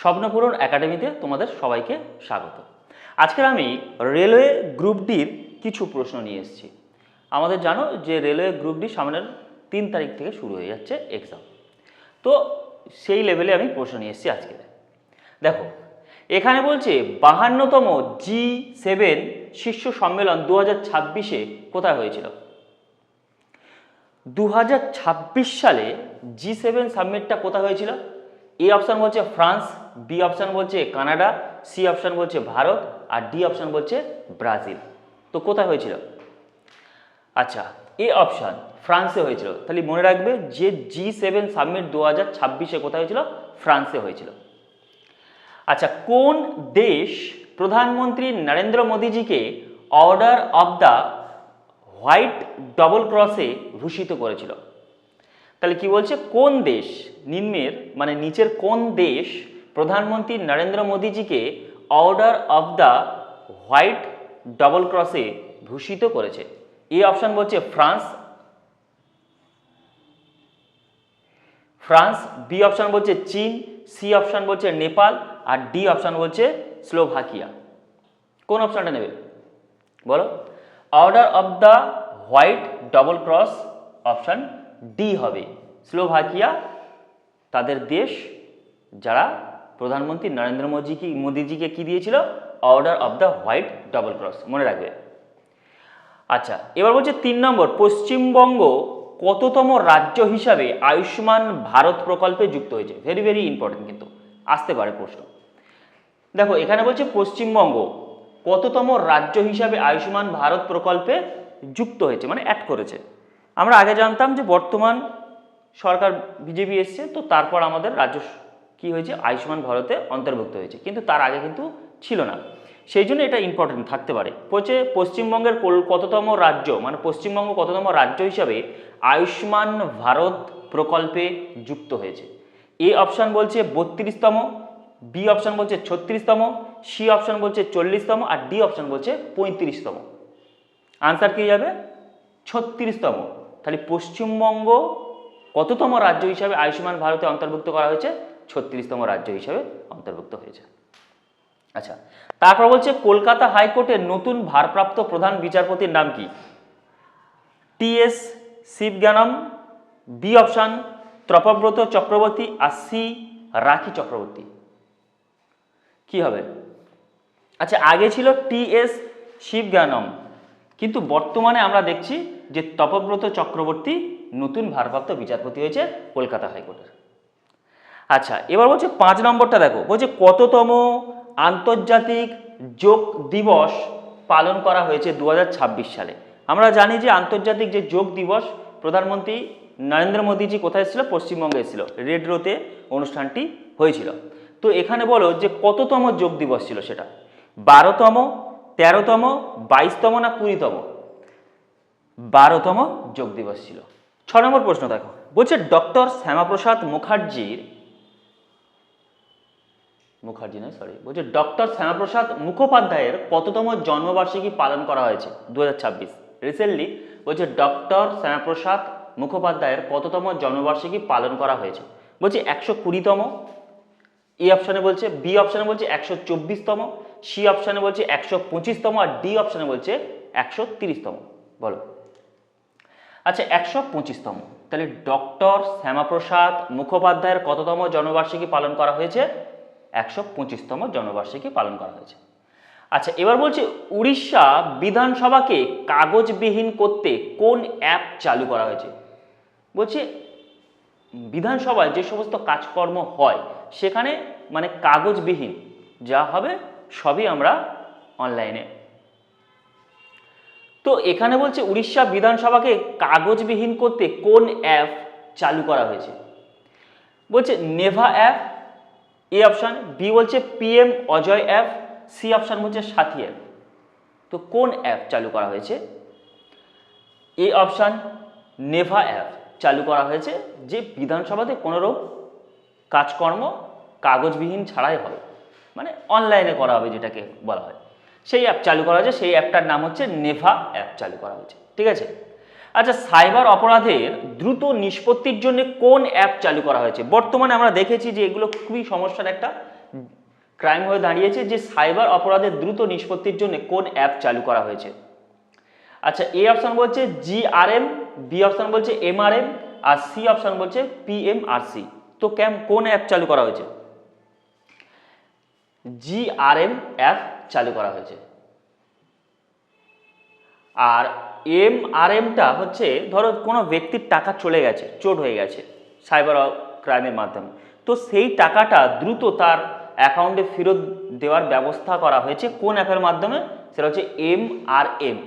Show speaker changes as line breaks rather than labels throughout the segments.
স্বপ্নপূরণ একাডেমিতে তোমাদের সবাইকে স্বাগত। আজকের আমি রেলওয়ে গ্রুপ ডির কিছু প্রশ্ন নিয়ে এসেছি। আমাদের জানো যে রেলওয়ে গ্রুপ ডি সামনের 3 তারিখ থেকে শুরু হয়ে যাচ্ছে এক্সাম। তো সেই লেভেলে আমি প্রশ্ন নিয়ে এসেছি আজকে। দেখো এখানে বলছে 52তম G7 শীর্ষ সম্মেলন 2026-এ কোথায় হয়েছিল? 2026 সালে G7 সামিটটা কোথায় হয়েছিল? এ অপশান বলছে ফ্রান্স, বি অপশান বলছে কানাডা, সি অপশান বলছে ভারত আর ডি অপশান বলছে ব্রাজিল। তো কোথায় হয়েছিল? আচ্ছা, এ অপশান ফ্রান্সে হয়েছিল। তাহলে মনে রাখবে যে G7 সামিট 2026-এ কোথায় হয়েছিল? ফ্রান্সে হয়েছিল। আচ্ছা, কোন দেশ প্রধানমন্ত্রী নরেন্দ্র মোদীজিকে order of the white double ক্রসে ভূষিত করেছিল? তাহলে কি বলছে, কোন দেশ নিম্নের মানে নিচের কোন দেশ প্রধানমন্ত্রী নরেন্দ্র মোদীজিকে order of the white double ক্রসে ভূষিত করেছে? এ অপশন বলছে ফ্রান্স, বি অপশন বলছে চীন, সি অপশন বলছে নেপাল আর ডি অপশন বলছে স্লোভাকিয়া। কোন অপশনটা নেবে বলো? Order of the white double cross option D হবে। স্লোভাকিয়া তাদের দেশ যারা প্রধানমন্ত্রী নরেন্দ্র মোদীজিকে কি দিয়েছিল? Order of the white double cross, মনে রাখবে। আচ্ছা, এবার বলছে 3 নম্বর, পশ্চিমবঙ্গ কততম রাজ্য হিসাবে আয়ুষ্মান ভারত প্রকল্পে যুক্ত হয়েছে? ভেরি ভেরি ইম্পর্টেন্ট, কিন্তু আসতে পারে প্রশ্ন। দেখো এখানে বলছে পশ্চিমবঙ্গ কততম রাজ্য হিসাবে আয়ুষ্মান ভারত প্রকল্পে যুক্ত হয়েছে, মানে অ্যাড করেছে। আমরা আগে জানতাম যে বর্তমান সরকার বিজেপি এসছে, তো তারপর আমাদের রাজ্য কি হয়েছে? আয়ুষ্মান ভারতে অন্তর্ভুক্ত হয়েছে, কিন্তু তার আগে কিন্তু ছিল না। সেই জন্য এটা ইম্পর্টেন্ট থাকতে পারে। বলছে পশ্চিমবঙ্গের কততম রাজ্য, মানে পশ্চিমবঙ্গ কততম রাজ্য হিসাবে আয়ুষ্মান ভারত প্রকল্পে যুক্ত হয়েছে? এ অপশান বলছে 32তম, বি অপশান বলছে 36তম, সি অপশান বলছে 40তম আর ডি অপশান বলছে 35তম। আনসার কি যাবে? 36তম। তাহলে পশ্চিমবঙ্গ কততম রাজ্য হিসাবে আয়ুষ্মান ভারতে অন্তর্ভুক্ত করা হয়েছে? 36তম রাজ্য হিসাবে অন্তর্ভুক্ত হয়েছে। আচ্ছা, তারপর বলছে কলকাতা হাইকোর্টের নতুন ভারপ্রাপ্ত প্রধান বিচারপতির নাম কি? T S. Sivagnanam, B option Tapabrata Chakraborty আর সি রাখি চক্রবর্তী। কি হবে? আচ্ছা, আগে ছিল টি.এস. শিবজ্ঞানম, কিন্তু বর্তমানে আমরা দেখছি যে তপব্রত চক্রবর্তী নতুন ভারপ্রাপ্ত বিচারপতি হয়েছে কলকাতা হাইকোর্টের। আচ্ছা, এবার বলছে 5 নম্বরটা দেখো, বলছে কততম আন্তর্জাতিক যোগ দিবস পালন করা হয়েছে 2026 সালে? আমরা জানি যে আন্তর্জাতিক যে যোগ দিবস প্রধানমন্ত্রী নরেন্দ্র মোদীজি কোথায় এসেছিল? পশ্চিমবঙ্গে এসেছিল, রেড রোতে অনুষ্ঠানটি হয়েছিল। তো এখানে বলো যে কততম যোগ দিবস ছিল সেটা? 12তম, 13তম, 22তম না 20তম? 12তম যোগ দিবস ছিল। 6 নম্বর প্রশ্ন দেখো, বলছে ডক্টর শ্যামাপ্রসাদ বলছে ডক্টর শ্যামাপ্রসাদ মুখোপাধ্যায়ের কততম জন্মবার্ষিকী পালন করা হয়েছে 2026? রিসেন্টলি বলছে ডক্টর শ্যামাপ্রসাদ মুখোপাধ্যায়ের কততম জন্মবার্ষিকী পালন করা হয়েছে? বলছে 120তম, এ অপশানে বলছে, বি অপশানে বলছে 124তম, সি অপশানে বলছে 125তম আর ডি অপশানে বলছে 130তম। বলো। আচ্ছা, 125তম। তাহলে ডক্টর শ্যামাপ্রসাদ মুখোপাধ্যায়ের কততম জন্মবার্ষিকী পালন করা হয়েছে? 125তম জন্মবার্ষিকী পালন করা হয়েছে। আচ্ছা, এবার বলছে উড়িষ্যা বিধানসভাকে কাগজবিহীন করতে কোন অ্যাপ চালু করা হয়েছে? বলছে বিধানসভায় যে সমস্ত কাজকর্ম হয় সেখানে মানে কাগজবিহীন যা হবে সবই আমরা অনলাইনে। তো এখানে বলছে উড়িষ্যা বিধানসভাকে কাগজবিহীন করতে কোন অ্যাপ চালু করা হয়েছে? বলছে নেভা অ্যাপ, এ অপশান, বি বলছে PM Ajay app, C option বলছে সাথী অ্যাপ। তো কোন অ্যাপ চালু করা হয়েছে? এ অপশান নেভা অ্যাপ চালু করা হয়েছে, যে বিধানসভাতে কোনোরূপ কাজকর্ম কাগজবিহীন ছাড়াই হবে, মানে অনলাইনে করা হবে যেটাকে বলা হয়, সেই অ্যাপ চালু করা হয়েছে। সেই অ্যাপটার নাম হচ্ছে নেভা অ্যাপ চালু করা হয়েছে। ঠিক আছে। আচ্ছা, সাইবার অপরাধের দ্রুত নিষ্পত্তির জন্য কোন অ্যাপ চালু করা হয়েছে? বর্তমানে আমরা দেখেছি যে এগুলো খুবই সমস্যার একটা ক্রাইম হয়ে দাঁড়িয়েছে যে সাইবার অপরাধের দ্রুত নিষ্পত্তির জন্য কোন অ্যাপ চালু করা হয়েছে। আচ্ছা, এ অপশন বলছে জিআরএম, বি অপশন বলছে এমআরএম, আর সি অপশন বলছে পিএমআরসি। তো কোন অ্যাপ চালু করা হয়েছে? জিআরএম অ্যাপ চালু করা হয়েছে। আর এমআরএমটা হচ্ছে ধরো কোনো ব্যক্তির টাকা চলে গেছে, চোট হয়ে গেছে সাইবার ক্রাইমের মাধ্যমে, তো সেই টাকাটা দ্রুত তার অ্যাকাউন্টে ফেরত দেওয়ার ব্যবস্থা করা হয়েছে কোন অ্যাপের মাধ্যমে? সেটা হচ্ছে এমআরএম।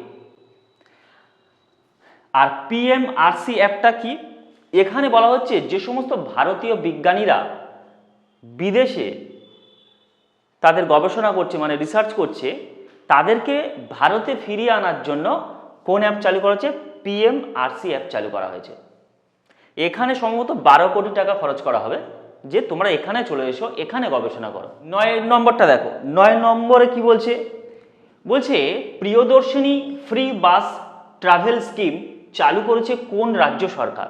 আর পিএমআরসি অ্যাপটা কি? এখানে বলা হচ্ছে যে সমস্ত ভারতীয় বিজ্ঞানীরা বিদেশে তাদের গবেষণা করছে, মানে রিসার্চ করছে, তাদেরকে ভারতে ফিরিয়ে আনার জন্য কোন অ্যাপ চালু করা হয়েছে? পিএমআরসি অ্যাপ চালু করা হয়েছে। এখানে সম্ভবত 12 কোটি টাকা খরচ করা হবে, যে তোমরা এখানে চলে এসো, এখানে গবেষণা করো। 9 নম্বরটা দেখো, 9 নম্বরে কি বলছে? বলছে Priyadarshini free bus travel scheme চালু করেছে কোন রাজ্য সরকার?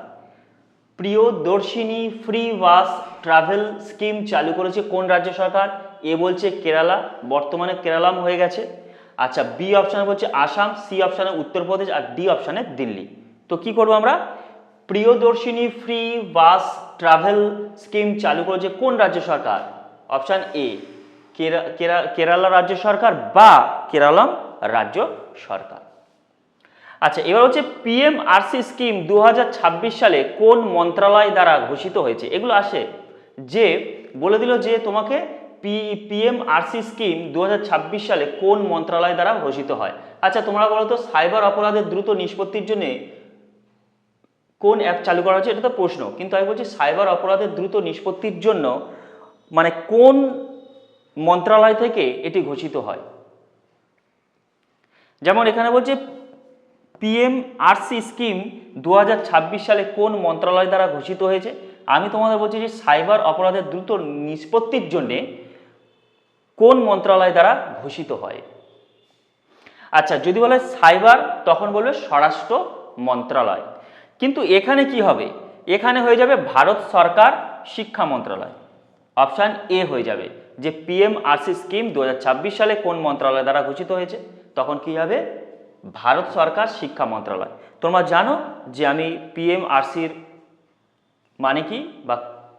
Priyadarshini free bus travel scheme চালু করেছে কোন রাজ্য সরকার? এ বলছে কেরালা, বর্তমানে কেরালাম হয়ে গেছে। আচ্ছা, বি অপশানে বলছে আসাম, সি অপশানে উত্তরপ্রদেশ, আর ডি অপশানে দিল্লি। তো কি করবো আমরা? Priyadarshini free bus travel scheme চালু করেছে কোন রাজ্য সরকার? অপশান এ কেরালা রাজ্য সরকার বা কেরালাম রাজ্য সরকার। আচ্ছা, এবার হচ্ছে পিএমআরসি স্কিম 2026 সালে কোন মন্ত্রণালয় দ্বারা ঘোষিত হয়েছে? এগুলো আসে যে বলে দিল যে তোমাকে পিএমআরসি স্কিম 2026 সালে কোন মন্ত্রণালয় দ্বারা ঘোষিত হয়। আচ্ছা, তোমরা বলো তো সাইবার অপরাধের দ্রুত নিষ্পত্তির জন্য কোন অ্যাপ চালু করা হচ্ছে? এটা তো প্রশ্ন, কিন্তু আমি বলছি সাইবার অপরাধের দ্রুত নিষ্পত্তির জন্য মানে কোন মন্ত্রণালয় থেকে এটি ঘোষিত হয়। যেমন এখানে বলছে পিএমআরসি স্কিম 2026 সালে কোন মন্ত্রণালয় দ্বারা ঘোষিত হয়েছে। আমি তোমাদের বলছি যে সাইবার অপরাধের দ্রুত নিষ্পত্তির জন্যে কোন মন্ত্রণালয় দ্বারা ঘোষিত হয়। আচ্ছা, যদি বলে সাইবার তখন বলবে স্বরাষ্ট্র মন্ত্রণালয়, কিন্তু এখানে কি হবে? এখানে হয়ে যাবে ভারত সরকার শিক্ষা মন্ত্রণালয়। অপশান এ হয়ে যাবে যে পিএমআরসি স্কিম 2026 সালে কোন মন্ত্রণালয় দ্বারা ঘোষিত হয়েছে, তখন কি হবে? ভারত সরকার শিক্ষা মন্ত্রণালয়। তোমরা জানো যে আমি পিএমআরসির মানে কি বা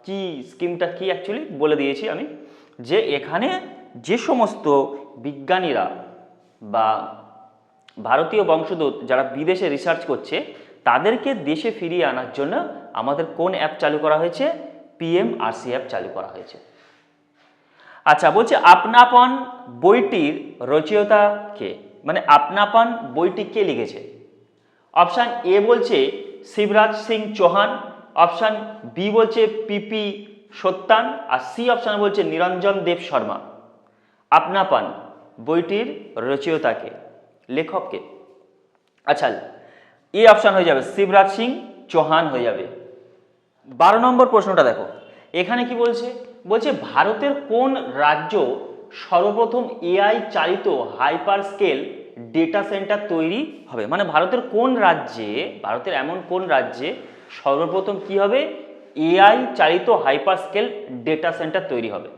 কি স্কিমটা কি অ্যাকচুয়ালি বলে দিয়েছি আমি, যে এখানে যে সমস্ত বিজ্ঞানীরা বা ভারতীয় বংশোদ্ভূত যারা বিদেশে রিসার্চ করছে তাদেরকে দেশে ফিরিয়ে আনার জন্য আমাদের কোন অ্যাপ চালু করা হয়েছে? পিএমআরসি অ্যাপ চালু করা হয়েছে। আচ্ছা, বলছে আপনাপন বইটির রচয়িতা কে? মানে আপনাপন বইটি কে লিখেছে? অপশান এ বলছে শিবরাজ সিং চৌহান, অপশান বি বলছে পিপি সত্যান, আর সি অপশান বলছে নিরঞ্জন দেব শর্মা। আপনাপন বইটির রচয়িতাকে, লেখককে? আচ্ছা, এ অপশান হয়ে যাবে শিবরাজ সিং চৌহান হয়ে যাবে। 12 নম্বর প্রশ্নটা দেখো, এখানে কি বলছে? বলছে ভারতের কোন রাজ্য সর্বপ্রথম এআই চালিত হাইপার স্কেল ডেটা সেন্টার তৈরি হবে? মানে ভারতের কোন রাজ্যে, ভারতের এমন কোন রাজ্যে সর্বপ্রথম কি হবে? এআই চালিত হাইপার স্কেল ডেটা সেন্টার তৈরি হবে।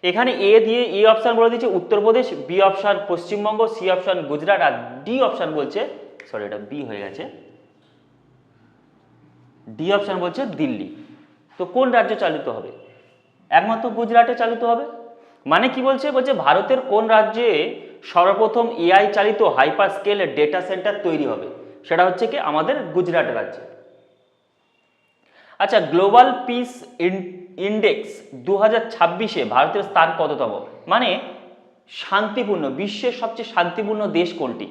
এখানে এ দিয়ে এ অপশান বলে দিচ্ছে Uttar Pradesh, B option Paschimbanga, C option Gujarat, আর ডি অপশান বলছে, সরি এটা বি হয়ে গেছে, ডি অপশান বলছে দিল্লি। তো কোন রাজ্য চালিত হবে? একমাত্র গুজরাটে চালিত হবে। মানে কি বলছে? বলছে ভারতের কোন রাজ্যে সর্বপ্রথম এআই চালিত হাইপার স্কেল ডেটা সেন্টার তৈরি হবে, সেটা হচ্ছে কি আমাদের গুজরাট রাজ্যে। আচ্ছা, গ্লোবাল পিস ইন্ডেক্স 2026-এ ভারতের স্থান কততম? মানে শান্তিপূর্ণ, বিশ্বের সবচেয়ে শান্তিপূর্ণ দেশ কোনটি?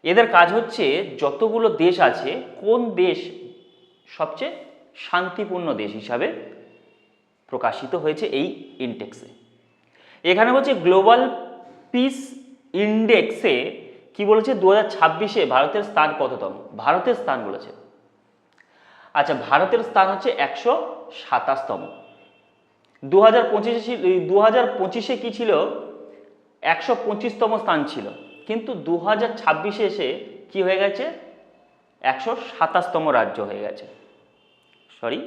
এদের কাজ হচ্ছে যতগুলো দেশ আছে কোন দেশ সবচেয়ে শান্তিপূর্ণ দেশ হিসাবে প্রকাশিত হয়েছে এই ইন্ডেক্সে। এখানে বলছে গ্লোবাল পিস ইন্ডেক্সে কি বলেছে? 2026-এ ভারতের স্থান কততম? ভারতের স্থান বলেছে। আচ্ছা, ভারতের স্থান হচ্ছে 127তম। 2025-এ কি ছিল? 125তম স্থান ছিল, কিন্তু 2026-এ এসে কি হয়ে গেছে? 127তম রাজ্য হয়ে গেছে, সরি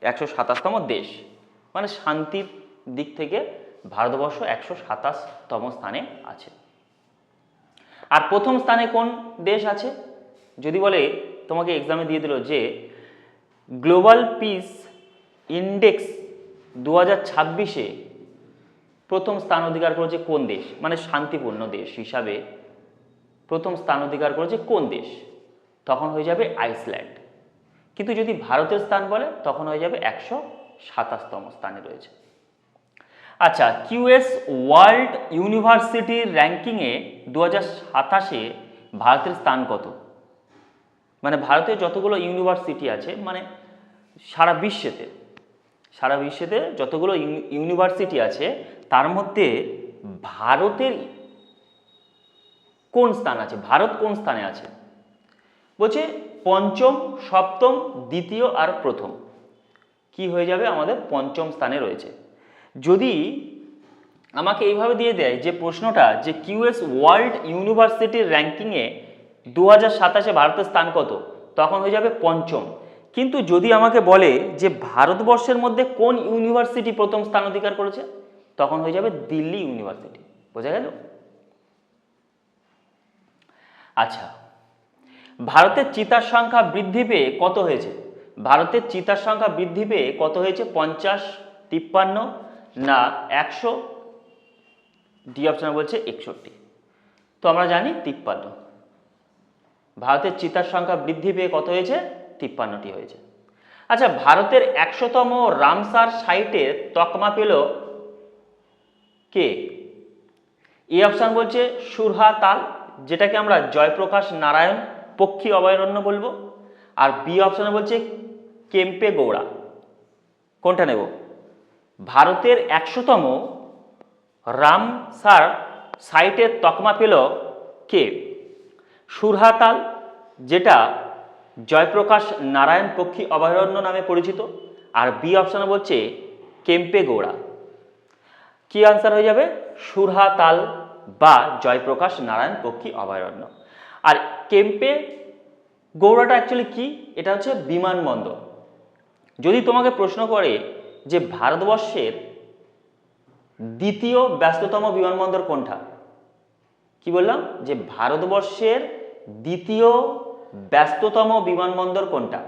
127তম দেশ। মানে শান্তির দিক থেকে ভারতবর্ষ 127তম স্থানে আছে। আর প্রথম স্থানে কোন দেশ আছে? যদি বলে তোমাকে এক্সামে দিয়ে দিল যে গ্লোবাল পিস ইন্ডেক্স 2026-এ প্রথম স্থান অধিকার করেছে কোন দেশ, মানে শান্তিপূর্ণ দেশ হিসাবে প্রথম স্থান অধিকার করেছে কোন দেশ, তখন হয়ে যাবে আইসল্যান্ড। কিন্তু যদি ভারতের স্থান বলে তখন হয়ে যাবে 127তম স্থানে রয়েছে। আচ্ছা, কিউএস ওয়ার্ল্ড ইউনিভার্সিটি র্যাঙ্কিংয়ে 2027-এ ভারতের স্থান কত? মানে ভারতে যতগুলো ইউনিভার্সিটি আছে, মানে সারা বিশ্বেতে যতগুলো ইউনিভার্সিটি আছে তার মধ্যে ভারতের কোন স্থান আছে, ভারত কোন স্থানে আছে? বলছে পঞ্চম, সপ্তম, দ্বিতীয় আর প্রথম। কি হয়ে যাবে? আমাদের পঞ্চম স্থানে রয়েছে। যদি আমাকে এইভাবে দিয়ে দেয় যে প্রশ্নটা যে কিউএস ওয়ার্ল্ড ইউনিভার্সিটির র্যাঙ্কিংয়ে 2027-এ ভারতের স্থান কত, তখন হয়ে যাবে পঞ্চম। কিন্তু যদি আমাকে বলে যে ভারতবর্ষের মধ্যে কোন ইউনিভার্সিটি প্রথম স্থান অধিকার করেছে, তখন হয়ে যাবে দিল্লি ইউনিভার্সিটি। বোঝা গেল? আচ্ছা, ভারতের চিতার সংখ্যা বৃদ্ধি পেয়ে কত হয়েছে? ভারতের চিতার সংখ্যা বৃদ্ধি পেয়ে কত হয়েছে? 50, 53 না 100? ডি অপশন বলছে 61। তো আমরা জানি 53। ভারতের চিতার সংখ্যা বৃদ্ধি পেয়ে কত হয়েছে? 53টি হয়েছে। আচ্ছা, ভারতের 100তম রামসার সাইটের তকমা পেল কে? এ অপশন বলছে সুরহা তাল, যেটাকে আমরা জয়প্রকাশ নারায়ণ পক্ষী অভয়ারণ্য বলবো। আর বি অপশনে বলছে কেম্পে গৌড়া। কোনটা নেব? ভারতের 100তম রামসার সাইটের তকমা পেল কে? সুরহা তাল, যেটা জয়প্রকাশ নারায়ণ পক্ষী অভয়ারণ্য নামে পরিচিত। আর বি অপশনে বলছে কেম্পে গৌড়া। কি আনসার হয়ে যাবে? সুরহা তাল বা জয়প্রকাশ নারায়ণ পক্ষী অভয়ারণ্য। আর কেম্পে গৌড়াটা অ্যাকচুয়ালি কি? এটা হচ্ছে বিমানবন্দর। যদি তোমাকে প্রশ্ন করে যে ভারতবর্ষের দ্বিতীয় ব্যস্ততম বিমানবন্দর কোনটা, কি বললাম? যে ভারতবর্ষের দ্বিতীয় ব্যস্ততম বিমানবন্দর কোনটা,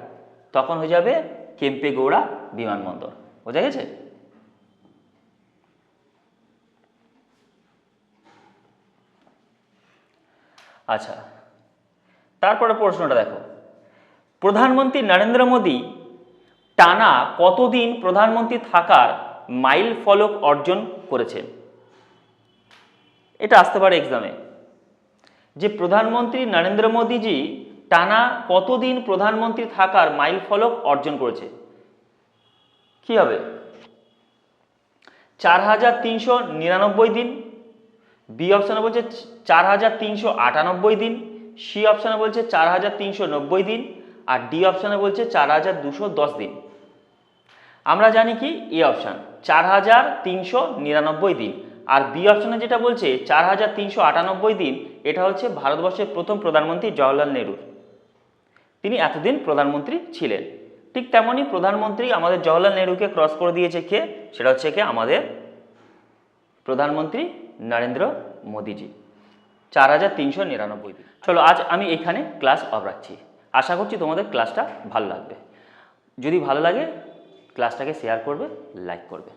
তখন হয়ে যাবে কেম্পে গৌড়া বিমানবন্দর। বোঝা গেছে? আচ্ছা, তারপরে প্রশ্নটা দেখো, প্রধানমন্ত্রী নরেন্দ্র মোদী টানা কতদিন প্রধানমন্ত্রী থাকার মাইল ফলক অর্জন করেছেন? এটা আসতে পারে এক্সামে, যে প্রধানমন্ত্রী নরেন্দ্র মোদীজি টানা কতদিন প্রধানমন্ত্রী থাকার মাইল ফলক অর্জন করেছে? কি হবে? 4399 দিন, বি অপশনে বলছে 4398 দিন, সি অপশনে বলছে 4390 দিন, আর ডি অপশনে বলছে 4210 দিন। আমরা জানি কি এ অপশন 4399 দিন, আর বি অপশনে যেটা বলছে 4398 দিন, এটা হচ্ছে ভারতবর্ষের প্রথম প্রধানমন্ত্রী জওহরলাল নেহরু। তিনি এতদিন প্রধানমন্ত্রী ছিলেন। ঠিক তেমনই প্রধানমন্ত্রী আমাদের জওহরলাল নেহরুকে ক্রস করে দিয়েছে কে? সেটা হচ্ছে কে? আমাদের প্রধানমন্ত্রী নরেন্দ্র মোদীজি। 4399 দিন। চলো, আজ আমি এখানে ক্লাস অফ রাখছি। আশা করছি তোমাদের ক্লাসটা ভালো লাগবে। যদি ভালো লাগে ক্লাসটাকে শেয়ার করবে, লাইক করবে।